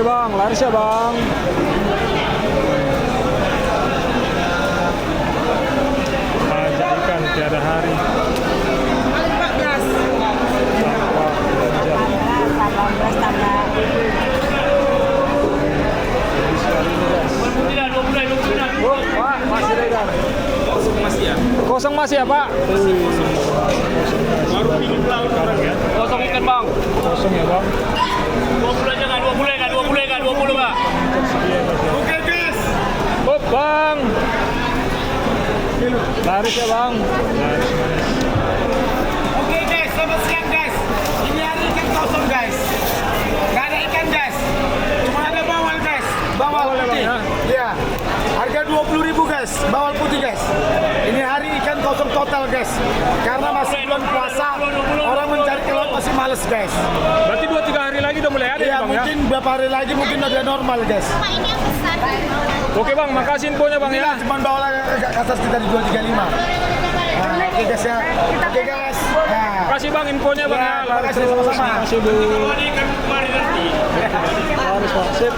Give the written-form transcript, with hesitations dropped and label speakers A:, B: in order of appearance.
A: bang, laris ya bang. Aja ikan tiada hari. Oh, Pak, masih ada ikan.
B: Kosong masih ya?
A: Kosong masih ya Pak?
B: Baru minum laut orang ya? Kosong ikan bang.
A: Kosong ya bang.
B: 20 aja nggak? 20 nggak? 20 nggak? 20 nggak? Oke guys.
A: Oh bang. Laris ya bang. Laris.
C: Oke guys, selamat siang guys. Ini hari ikan kosong guys. Gak ada ikan guys. Cuma ada bawal guys. Bawal
A: Bawal ya,
C: putih.
A: Bang,
C: Iya. Harga 20.000 guys. Bawal putih guys. Ini hari ikan kosong total guys. Karena masih bulan puasa, orang mencari ke laut masih males guys.
A: Berarti 2-3 hari lagi udah mulai ada
C: Iya,
A: ya bang ya?
C: mungkin beberapa hari lagi mungkin udah normal guys.
D: Ini yang besar.
A: Oke bang, makasih infonya bang ya.
C: Inilah cuma bawal atas kita dijual 35. Nah, oke guys ya. Oke guys. Nah.
A: Makasih bang infonya bang
C: Ya,
A: ya.
C: terima kasih,
A: Terus,
C: sama-sama.
A: Makasih bu.
B: Kalau ada ikan kemarin nanti.
A: Laris bang. Sip.